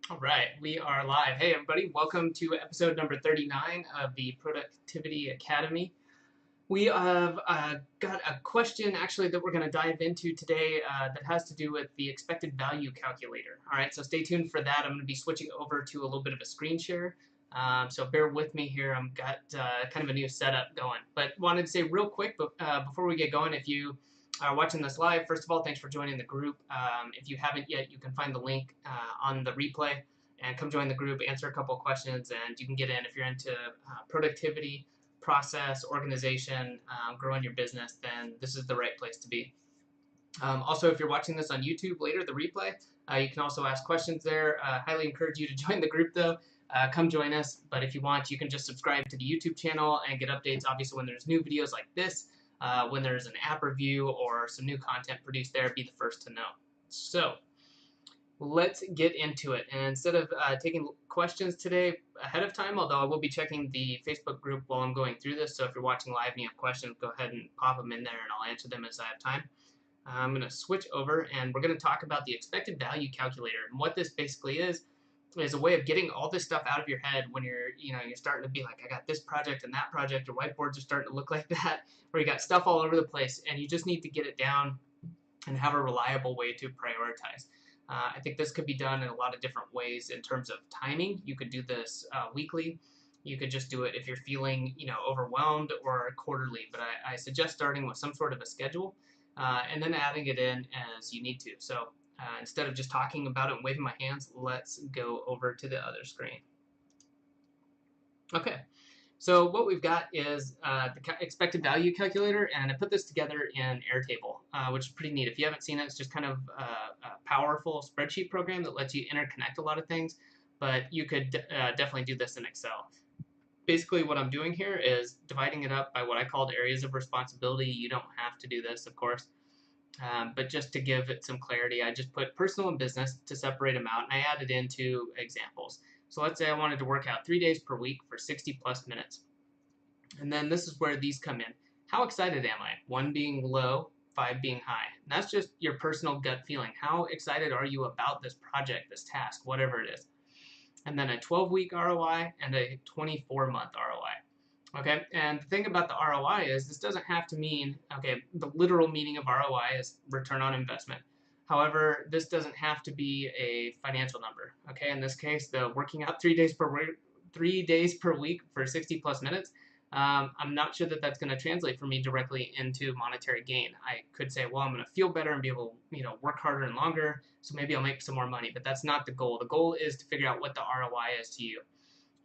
All right, we are live. Hey, everybody, welcome to episode number 39 of the Productivity Academy. We have got a question actually that we're going to dive into today that has to do with the expected value calculator. All right, so stay tuned for that. I'm going to be switching over to a little bit of a screen share. So bear with me here. I've got kind of a new setup going. But wanted to say real quick before we get going, if you are watching this live, first of all, thanks for joining the group. If you haven't yet, you can find the link on the replay and come join the group, answer a couple of questions, and you can get in if you're into productivity, process, organization, growing your business, then this is the right place to be. Also, if you're watching this on YouTube later, the replay, you can also ask questions there. Highly encourage you to join the group, though. Come join us. But if you want, you can just subscribe to the YouTube channel and get updates, obviously, when there's new videos like this, when there's an app review or some new content produced there, be the first to know. So let's get into it. And instead of taking questions today ahead of time, although I will be checking the Facebook group while I'm going through this, so if you're watching live and you have questions, go ahead and pop them in there and I'll answer them as I have time. I'm going to switch over and we're going to talk about the expected value calculator. And what this basically is a way of getting all this stuff out of your head when you're starting to be like, I got this project and that project, or whiteboards are starting to look like that, where you got stuff all over the place and you just need to get it down and have a reliable way to prioritize. I think this could be done in a lot of different ways in terms of timing. You could do this weekly. You could just do it if you're feeling, overwhelmed, or quarterly. But I suggest starting with some sort of a schedule and then adding it in as you need to. So instead of just talking about it and waving my hands, let's go over to the other screen. Okay. So what we've got is the expected value calculator, and I put this together in Airtable, which is pretty neat. If you haven't seen it, it's just kind of a powerful spreadsheet program that lets you interconnect a lot of things, but you could definitely do this in Excel. Basically, what I'm doing here is dividing it up by what I called areas of responsibility. You don't have to do this, of course, but just to give it some clarity, I just put personal and business to separate them out, and I added into examples. So let's say I wanted to work out 3 days per week for 60 plus minutes. And then this is where these come in. How excited am I? 1 being low, 5 being high. And that's just your personal gut feeling. How excited are you about this project, this task, whatever it is? And then a 12-week ROI and a 24-month ROI. Okay, and the thing about the ROI is this doesn't have to mean, okay, the literal meaning of ROI is return on investment. However, this doesn't have to be a financial number. Okay, in this case, the working out 3 days per week for 60 plus minutes, I'm not sure that that's going to translate for me directly into monetary gain. I could say, well, I'm going to feel better and be able to, work harder and longer, so maybe I'll make some more money. But that's not the goal. The goal is to figure out what the ROI is to you.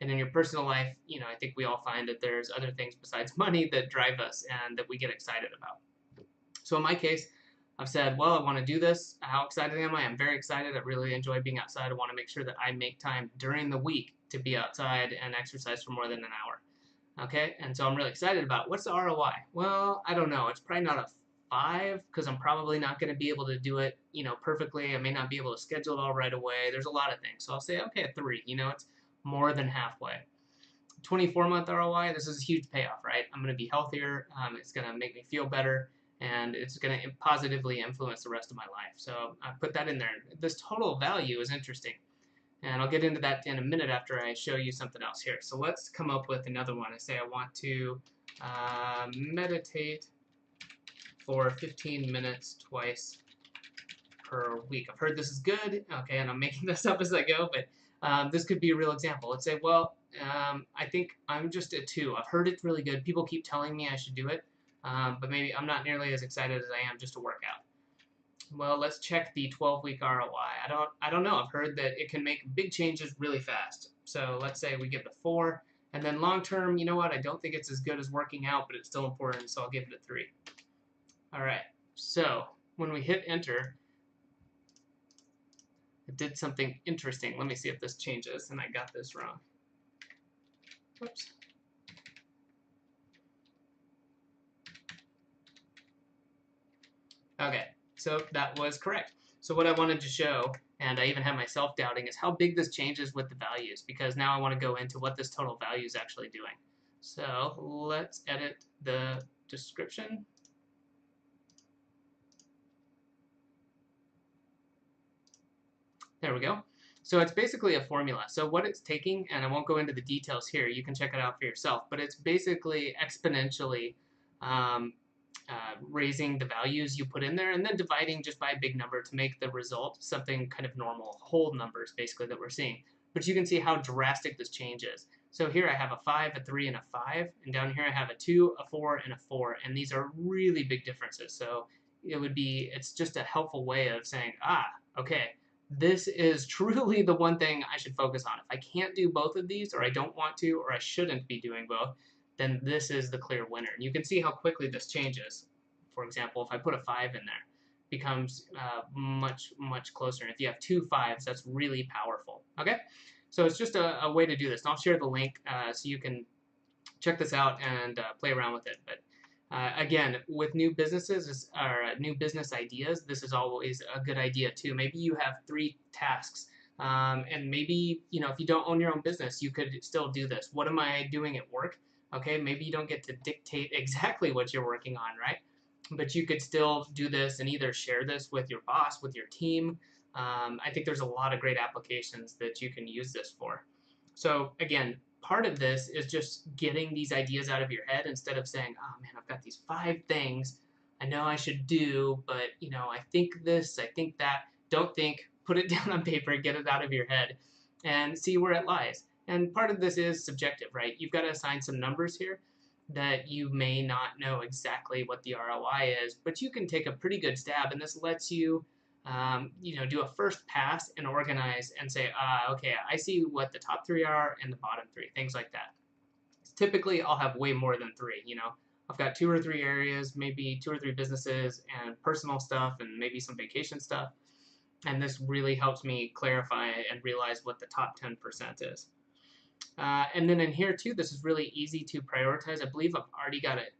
And in your personal life, I think we all find that there's other things besides money that drive us and that we get excited about. So in my case, I've said, well, I want to do this. How excited am I? I'm very excited. I really enjoy being outside. I want to make sure that I make time during the week to be outside and exercise for more than an hour. Okay, and so I'm really excited about it. What's the ROI? Well, I don't know. It's probably not a 5 because I'm probably not going to be able to do it, perfectly. I may not be able to schedule it all right away. There's a lot of things. So I'll say, okay, a 3. It's more than halfway. 24-month ROI, this is a huge payoff, right? I'm going to be healthier. It's going to make me feel better, and it's going to positively influence the rest of my life. So I put that in there. This total value is interesting. And I'll get into that in a minute after I show you something else here. So let's come up with another one. I say I want to meditate for 15 minutes twice per week. I've heard this is good. Okay, and I'm making this up as I go, but this could be a real example. Let's say, well, I think I'm just a 2. I've heard it's really good. People keep telling me I should do it, but maybe I'm not nearly as excited as I am just to work out. Well, let's check the 12-week ROI. I don't know. I've heard that it can make big changes really fast. So let's say we give it a 4. And then long term, you know what? I don't think it's as good as working out, but it's still important, so I'll give it a 3. All right. So when we hit enter, it did something interesting. Let me see if this changes, and I got this wrong. Whoops. Okay. So that was correct. So what I wanted to show, and I even have myself doubting, is how big this changes with the values, because now I want to go into what this total value is actually doing. So let's edit the description. There we go. So it's basically a formula. So what it's taking, and I won't go into the details here, you can check it out for yourself, but it's basically exponentially um, raising the values you put in there and then dividing just by a big number to make the result something kind of normal, whole numbers basically that we're seeing. But you can see how drastic this change is. So here I have a 5, a 3, and a 5, and down here I have a 2, a 4, and a 4, and these are really big differences. So it's just a helpful way of saying, okay, this is truly the one thing I should focus on. If I can't do both of these, or I don't want to, or I shouldn't be doing both, then this is the clear winner. And you can see how quickly this changes. For example, if I put a 5 in there, it becomes much, much closer. And if you have 2 5s, that's really powerful. Okay? So it's just a way to do this. And I'll share the link so you can check this out and play around with it. But again, with new businesses or new business ideas, this is always a good idea too. Maybe you have 3 tasks, and maybe if you don't own your own business, you could still do this. What am I doing at work? Okay, maybe you don't get to dictate exactly what you're working on, right? But you could still do this and either share this with your boss, with your team. I think there's a lot of great applications that you can use this for. So again, part of this is just getting these ideas out of your head instead of saying, oh man, I've got these 5 things I know I should do, but I think this, I think that. Don't think, put it down on paper, get it out of your head, and see where it lies. And part of this is subjective, right? You've got to assign some numbers here that you may not know exactly what the ROI is, but you can take a pretty good stab, and this lets you do a first pass and organize and say, okay, I see what the top 3 are and the bottom 3, things like that. Typically, I'll have way more than 3. I've got 2 or 3 areas, maybe 2 or 3 businesses and personal stuff and maybe some vacation stuff. And this really helps me clarify and realize what the top 10% is. And then in here too, this is really easy to prioritize. I believe I've already got it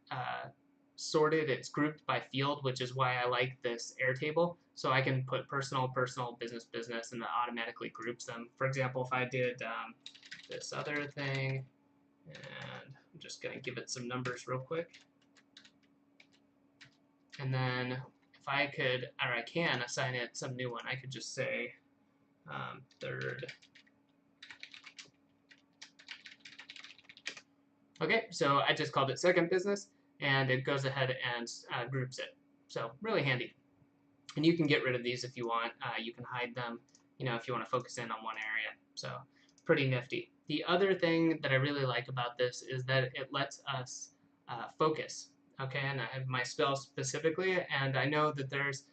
sorted. It's grouped by field, which is why I like this Airtable. So I can put personal, personal, business, business, and it automatically groups them. For example, if I did this other thing, and I'm just going to give it some numbers real quick. And then if I could, or I can assign it some new one, I could just say third. Okay, so I just called it second business, and it goes ahead and groups it. So really handy. And you can get rid of these if you want. You can hide them, if you want to focus in on one area. So pretty nifty. The other thing that I really like about this is that it lets us focus. Okay, and I have my spell specifically, and I know that there's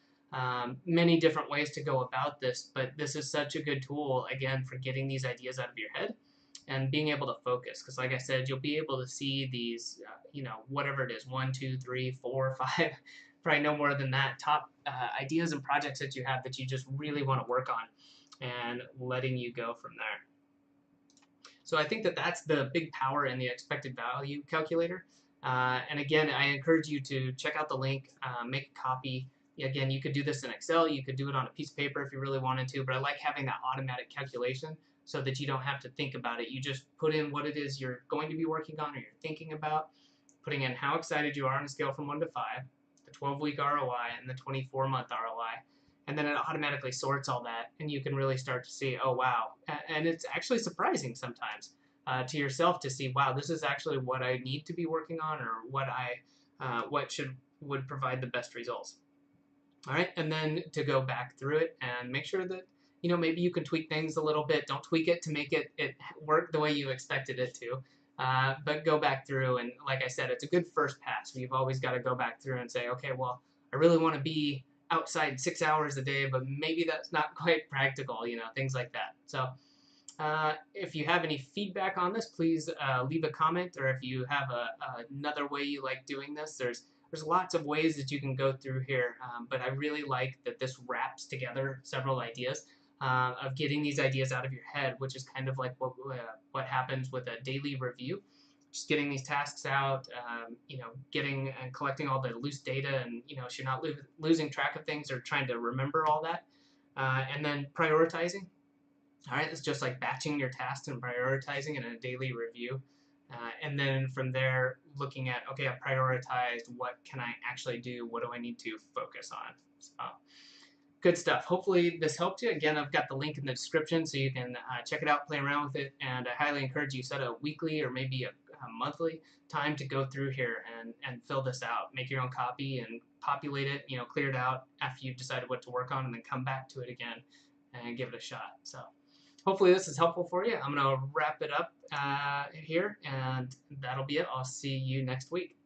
many different ways to go about this, but this is such a good tool, again, for getting these ideas out of your head and being able to focus. Because like I said, you'll be able to see these, whatever it is, 1, 2, 3, 4, 5, probably no more than that, top ideas and projects that you have that you just really want to work on, and letting you go from there. So I think that that's the big power in the expected value calculator. And again, I encourage you to check out the link, make a copy. Again, you could do this in Excel, you could do it on a piece of paper if you really wanted to, but I like having that automatic calculation so that you don't have to think about it. You just put in what it is you're going to be working on or you're thinking about, putting in how excited you are on a scale from 1 to 5, the 12-week ROI, and the 24-month ROI. And then it automatically sorts all that, and you can really start to see, oh, wow. And it's actually surprising sometimes to yourself to see, wow, this is actually what I need to be working on, or what would provide the best results. All right, and then to go back through it and make sure that, maybe you can tweak things a little bit. Don't tweak it to make it work the way you expected it to. But go back through, and like I said, it's a good first pass. You've always got to go back through and say, okay, well, I really want to be outside 6 hours a day, but maybe that's not quite practical, things like that. So if you have any feedback on this, please leave a comment, or if you have another way you like doing this, there's lots of ways that you can go through here, but I really like that this wraps together several ideas of getting these ideas out of your head, which is kind of like what happens with a daily review. Just getting these tasks out, getting and collecting all the loose data, and so you're not losing track of things or trying to remember all that, and then prioritizing. All right, it's just like batching your tasks and prioritizing in a daily review, and then from there looking at, okay, I prioritized, what can I actually do? What do I need to focus on? So Good stuff. Hopefully this helped you. Again, I've got the link in the description so you can check it out, play around with it, and I highly encourage you set a weekly or maybe a monthly time to go through here and fill this out. Make your own copy and populate it, clear it out after you've decided what to work on, and then come back to it again and give it a shot. So hopefully this is helpful for you. I'm going to wrap it up here, and that'll be it. I'll see you next week.